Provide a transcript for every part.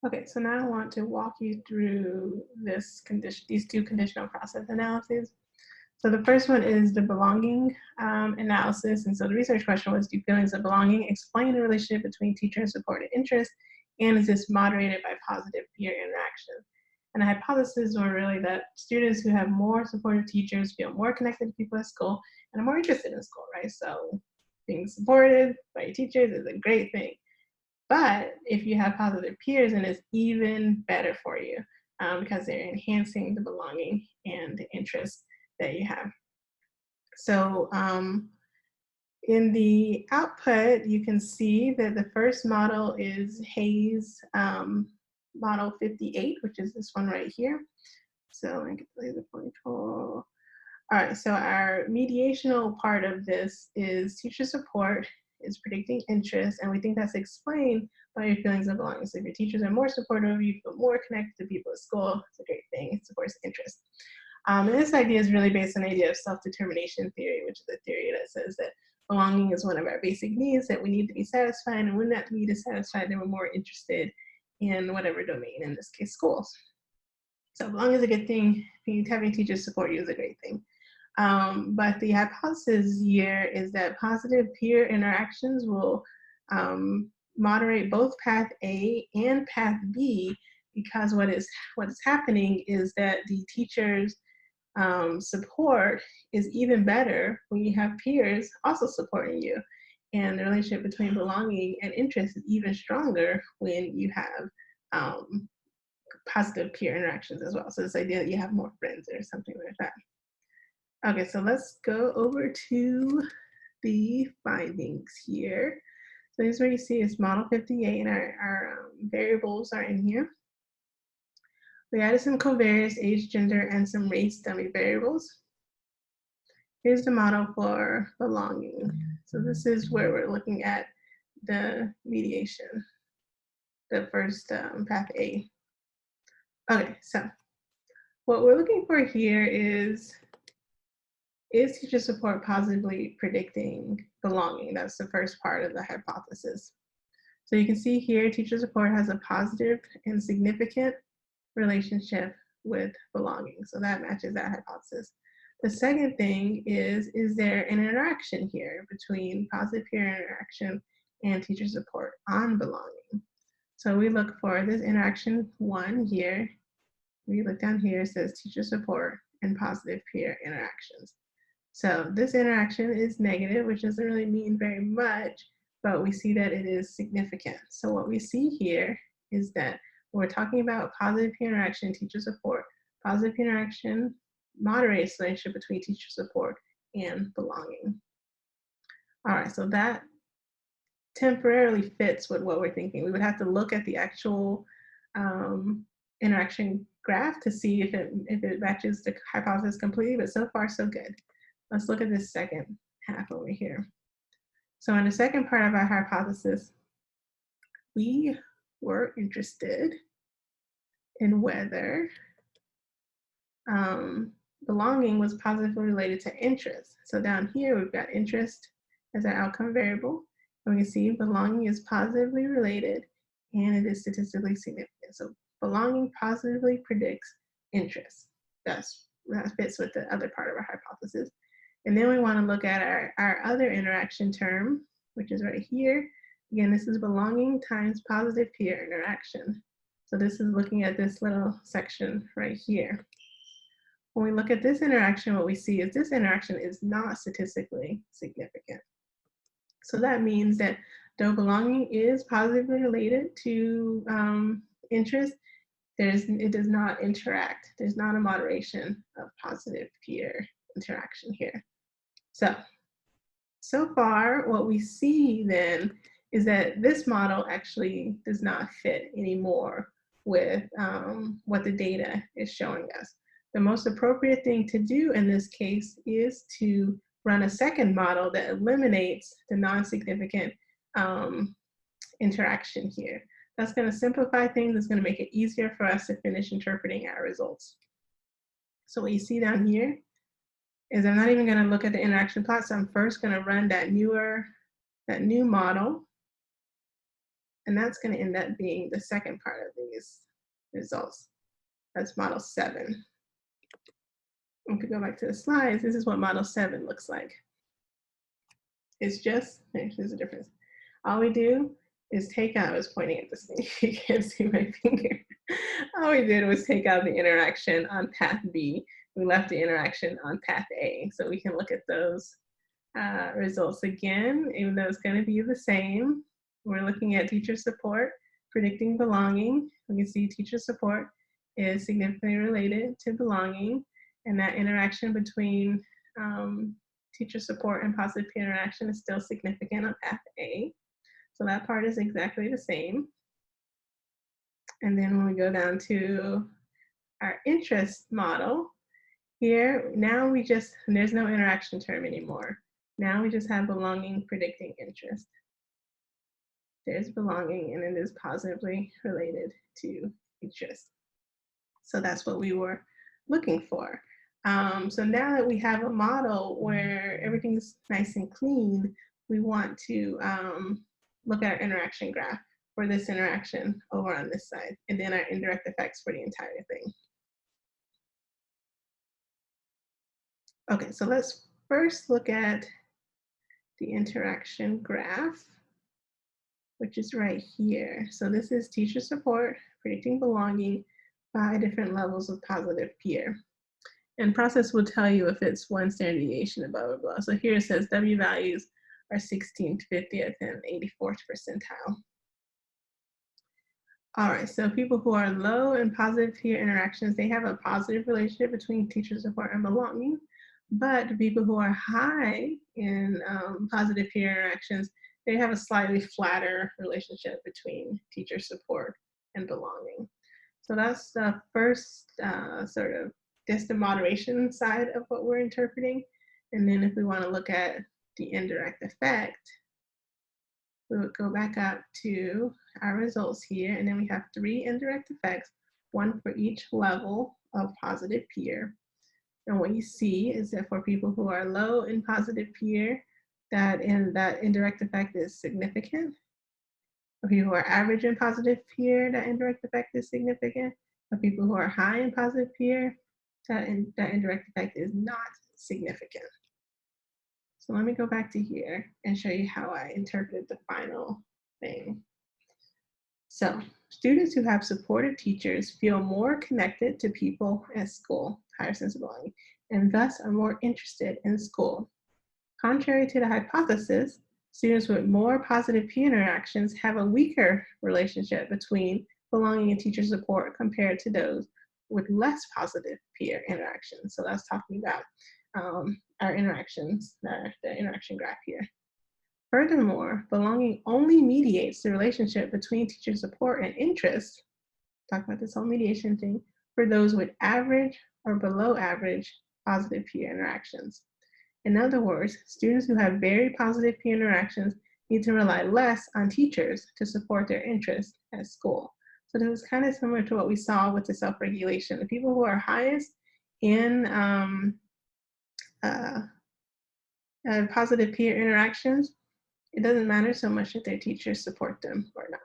Okay, so now I want to walk you through these two conditional process analyses. So the first one is the belonging analysis. And so the research question was, do feelings of belonging explain the relationship between teacher and supported interest? And is this moderated by positive peer interaction? And the hypotheses were really that students who have more supportive teachers feel more connected to people at school and are more interested in school, right? So being supported by your teachers is a great thing. But if you have positive peers, then it's even better for you because they're enhancing the belonging and the interest that you have. So in the output, you can see that the first model is Hayes model 58, which is this one right here. So I can play the point tool. All right, so our mediational part of this is teacher support is predicting interest, and we think that's explained by your feelings of belonging. So if your teachers are more supportive, you feel more connected to people at school. It's a great thing. It supports interest. And this idea is really based on the idea of self-determination theory, which is a theory that says that belonging is one of our basic needs that we need to be satisfied, and when that need is satisfied, then we're more interested in whatever domain, in this case, schools. So belonging is a good thing. Having teachers support you is a great thing. But the hypothesis here is that positive peer interactions will moderate both path A and path B, because what is happening is that the teachers support is even better when you have peers also supporting you. And the relationship between belonging and interest is even stronger when you have positive peer interactions as well. So this idea that you have more friends or something like that. Okay, so let's go over to the findings here. So this is where you see it's model 58 and our variables are in here. We added some covariates, age, gender, and some race dummy variables. Here's the model for belonging. So this is where we're looking at the mediation, the first path A. Okay, so what we're looking for here is teacher support positively predicting belonging? That's the first part of the hypothesis. So you can see here, teacher support has a positive and significant relationship with belonging. So that matches that hypothesis. The second thing is there an interaction here between positive peer interaction and teacher support on belonging? So we look for this interaction one here. We look down here, it says teacher support and positive peer interactions. So this interaction is negative, which doesn't really mean very much, but we see that it is significant. So what we see here is that when we're talking about positive peer interaction, teacher support, positive peer interaction moderates the relationship between teacher support and belonging. All right, so that temporarily fits with what we're thinking. We would have to look at the actual interaction graph to see if it matches the hypothesis completely, but so far so good. Let's look at this second half over here. So in the second part of our hypothesis, we were interested in whether belonging was positively related to interest. So down here, we've got interest as our outcome variable. And we can see belonging is positively related and it is statistically significant. So belonging positively predicts interest. That fits with the other part of our hypothesis. And then we want to look at our other interaction term, which is right here. Again, this is belonging times positive peer interaction. So this is looking at this little section right here. When we look at this interaction, what we see is this interaction is not statistically significant. So that means that though belonging is positively related to interest, it does not interact. There's not a moderation of positive peer interaction here. So far, what we see then is that this model actually does not fit anymore with what the data is showing us. The most appropriate thing to do in this case is to run a second model that eliminates the non-significant interaction here. That's going to simplify things. It's going to make it easier for us to finish interpreting our results. So what you see down here is I'm not even going to look at the interaction plot. So I'm first going to run that new model. And that's going to end up being the second part of these results. That's model 7. If we go back to the slides, this is what model 7 looks like. It's just, there's a difference. All we do is take out, I was pointing at this thing, you can't see my finger. All we did was take out the interaction on path B. We left the interaction on path A. So we can look at those results again, even though it's going to be the same. We're looking at teacher support, predicting belonging. We can see teacher support is significantly related to belonging, and that interaction between teacher support and positive peer interaction is still significant on path A. So that part is exactly the same. And then when we go down to our interest model, here, now we just, there's no interaction term anymore. Now we just have belonging predicting interest. There's belonging, and it is positively related to interest. So that's what we were looking for. So now that we have a model where everything's nice and clean, we want to look at our interaction graph for this interaction over on this side, and then our indirect effects for the entire thing. Okay, so let's first look at the interaction graph, which is right here. So this is teacher support, predicting belonging, 5 different levels of positive peer. And process will tell you if it's 1 standard deviation and blah, blah, blah. So here it says W values are 16th, 50th, and 84th percentile. All right, so people who are low in positive peer interactions, they have a positive relationship between teacher support and belonging. But people who are high in positive peer interactions, they have a slightly flatter relationship between teacher support and belonging. So that's the first sort of distant moderation side of what we're interpreting. And then if we want to look at the indirect effect, we would go back up to our results here, and then we have 3 indirect effects, 1 for each level of positive peer. And what you see is that for people who are low in positive peer, that indirect effect is significant. For people who are average in positive peer, that indirect effect is significant. For people who are high in positive peer, that indirect effect is not significant. So let me go back to here and show you how I interpreted the final thing. So students who have supportive teachers feel more connected to people at school, higher sense of belonging, and thus are more interested in school. Contrary to the hypothesis, students with more positive peer interactions have a weaker relationship between belonging and teacher support compared to those with less positive peer interactions. So that's talking about our interactions, the interaction graph here. Furthermore, belonging only mediates the relationship between teacher support and interest, talk about this whole mediation thing, for those with average or below average positive peer interactions. In other words, students who have very positive peer interactions need to rely less on teachers to support their interests at school. So this is kind of similar to what we saw with the self-regulation. The people who are highest in positive peer interactions, it doesn't matter so much if their teachers support them or not.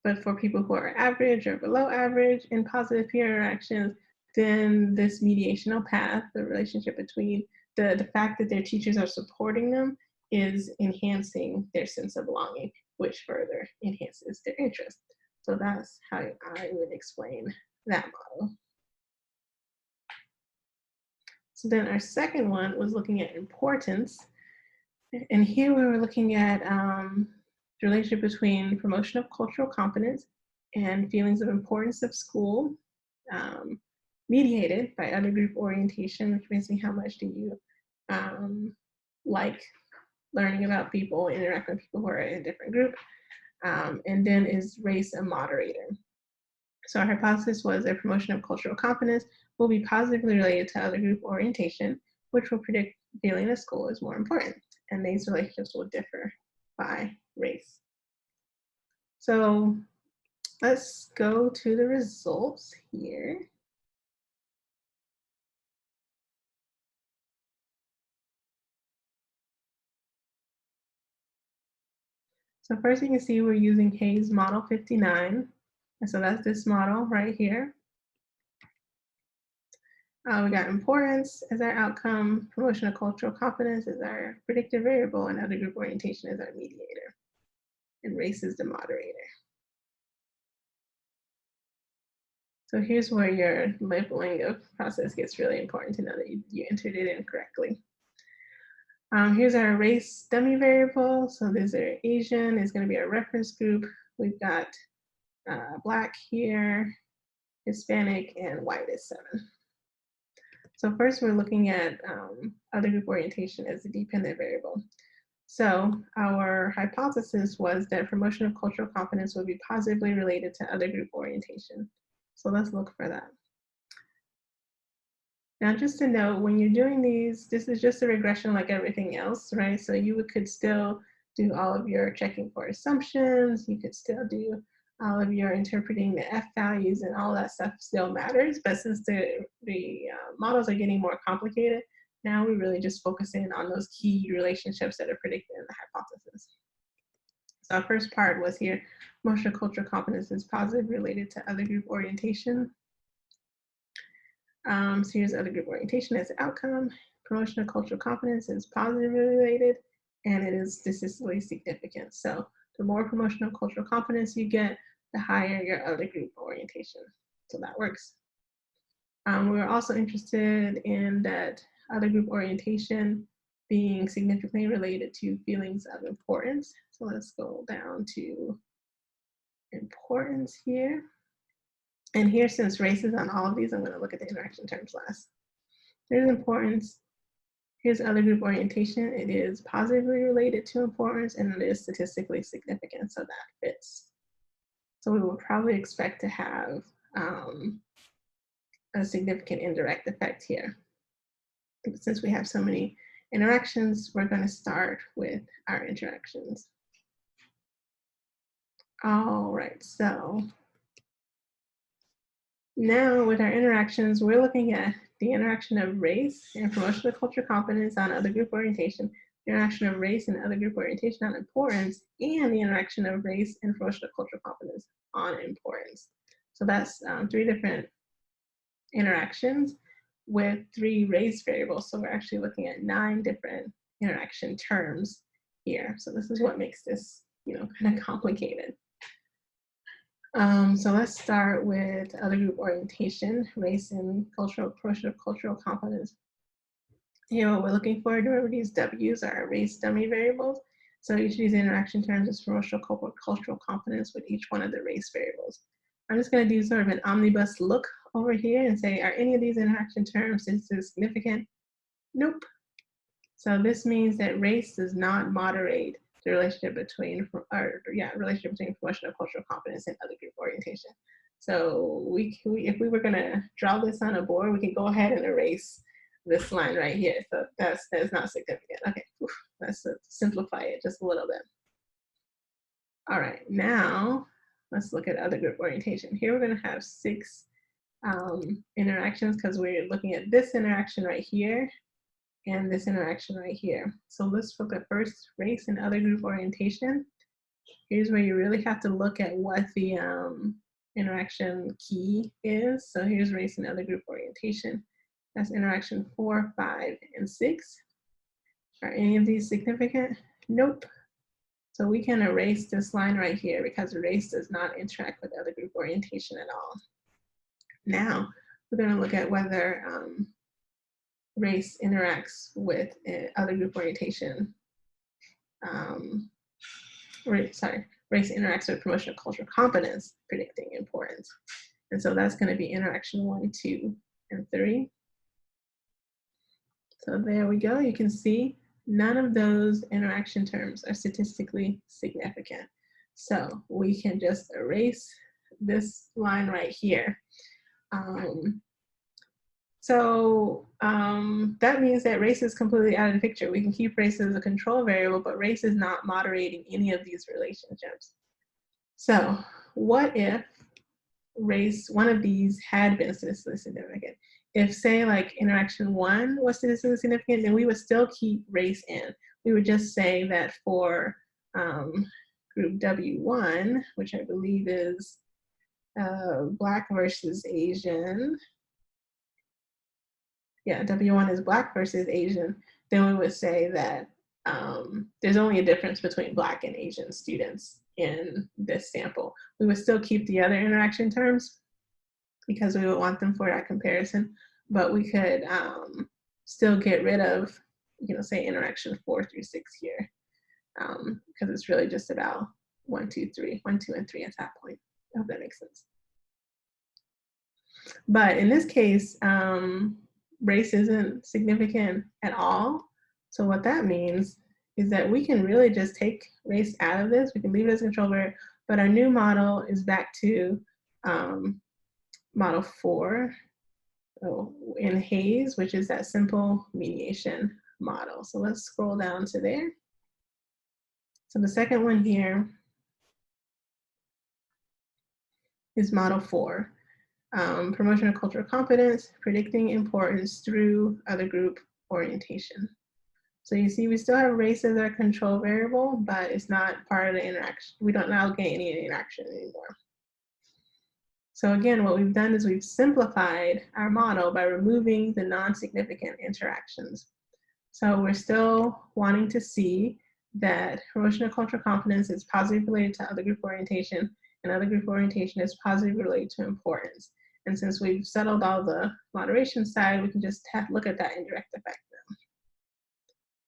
But for people who are average or below average in positive peer interactions, then this mediational path, the relationship between the fact that their teachers are supporting them is enhancing their sense of belonging, which further enhances their interest. So that's how I would explain that model. So then our second one was looking at importance. And here we were looking at the relationship between promotion of cultural competence and feelings of importance of school, mediated by other group orientation, which means how much do you like learning about people, interacting with people who are in a different group, and then is race a moderator. So our hypothesis was that promotion of cultural competence will be positively related to other group orientation, which will predict feeling that school is more important. And these relationships will differ by race. So let's go to the results here. So first you can see we're using Hayes Model 59. And so that's this model right here. We got importance as our outcome, promotional cultural competence is our predictive variable, and other group orientation is our mediator, and race is the moderator. So here's where your labeling of process gets really important to know that you entered it in correctly. Here's our race dummy variable. So these are Asian is going to be our reference group. We've got Black here, Hispanic, and white is 7. So first we're looking at other group orientation as a dependent variable. So our hypothesis was that promotion of cultural competence would be positively related to other group orientation. So let's look for that. Now, just to note, when you're doing these, this is just a regression like everything else, right? So you could still do all of your checking for assumptions. You could still do all of your interpreting the F values, and all that stuff still matters. But since the models are getting more complicated, now we really just focus in on those key relationships that are predicted in the hypothesis. So our first part was here, emotional cultural competence is positive related to other group orientation. So here's other group orientation as an outcome. Promotion of cultural competence is positively related, and it is statistically significant. So the more promotional cultural competence you get, the higher your other group orientation. So that works. We were also interested in that other group orientation being significantly related to feelings of importance. So let's go down to importance here. And here, since race is on all of these, I'm going to look at the interaction terms last. There's importance. Here's other group orientation. It is positively related to importance, and it is statistically significant, so that fits. So we will probably expect to have a significant indirect effect here. Since we have so many interactions, we're going to start with our interactions. All right, so now with our interactions, we're looking at the interaction of race and promotion of cultural competence on other group orientation, the interaction of race and other group orientation on importance, and the interaction of race and promotion of cultural competence on importance. So that's 3 different interactions with 3 race variables. So we're actually looking at 9 different interaction terms here. So this is what makes this, kind of complicated. So let's start with other group orientation, race and cultural, promotion of cultural competence. Here, what we're looking for, remember these W's are race dummy variables. So each of these interaction terms is promotional cultural competence with each one of the race variables. I'm just going to do sort of an omnibus look over here and say, are any of these interaction terms significant? Nope. So this means that race does not moderate the relationship between, relationship between promotion of cultural competence and other group orientation. So if we were going to draw this on a board, we can go ahead and erase this line right here. So that's not significant. Okay, let's simplify it just a little bit. All right, now let's look at other group orientation. Here we're going to have 6 interactions because we're looking at this interaction right here and this interaction right here. So let's look at first race and other group orientation. Here's where you really have to look at what the interaction key is. So here's race and other group orientation. That's interaction 4, 5, and 6. Are any of these significant? Nope. So we can erase this line right here because race does not interact with other group orientation at all. Now we're going to look at whether race interacts with other group orientation. Race interacts with promotion of cultural competence, predicting importance. And so that's going to be interaction 1, 2, and 3. So there we go. You can see none of those interaction terms are statistically significant. So we can just erase this line right here. That means that race is completely out of the picture. We can keep race as a control variable, but race is not moderating any of these relationships. So what if race, one of these had been statistically significant? If say like interaction 1 was statistically significant, then we would still keep race in. We would just say that for group W1, which I believe is Black versus Asian. Yeah, W1 is Black versus Asian. Then we would say that there's only a difference between Black and Asian students in this sample. We would still keep the other interaction terms because we would want them for that comparison, but we could still get rid of, say interaction 4 through 6 here, because it's really just about 1, 2, 3, 1, 2, and 3 at that point. I hope that makes sense. But in this case, race isn't significant at all. So what that means is that we can really just take race out of this. We can leave it as a control variable, but our new model is back to model 4 in Hayes, which is that simple mediation model. So let's scroll down to there. So the second one here is model 4. Promotion of cultural competence, predicting importance through other group orientation. So you see we still have race as our control variable, but it's not part of the interaction. We don't now get any interaction anymore. So again, what we've done is we've simplified our model by removing the non-significant interactions. So we're still wanting to see that promotion of cultural competence is positively related to other group orientation, and other group orientation is positively related to importance. And since we've settled all the moderation side, we can just look at that indirect effect now.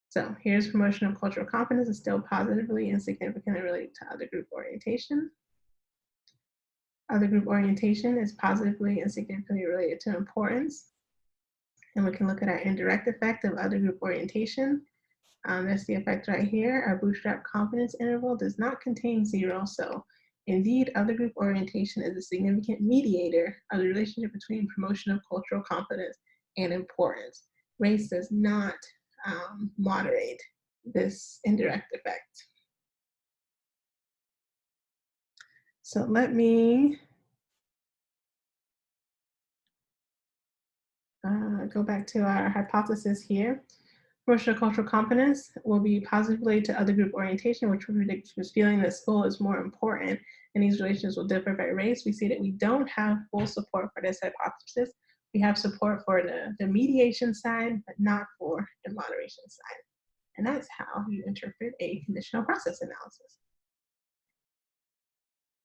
So here's promotion of cultural competence is still positively and significantly related to other group orientation. Other group orientation is positively and significantly related to importance. And we can look at our indirect effect of other group orientation. That's the effect right here. Our bootstrap confidence interval does not contain 0. So indeed, other group orientation is a significant mediator of the relationship between promotion of cultural competence and importance. Race does not moderate this indirect effect. So let me go back to our hypothesis here. Promotion of cultural competence will be positively related to other group orientation, which will predict who's feeling that school is more important, and these relations will differ by race. We see that we don't have full support for this hypothesis. We have support for the mediation side, but not for the moderation side. And that's how you interpret a conditional process analysis.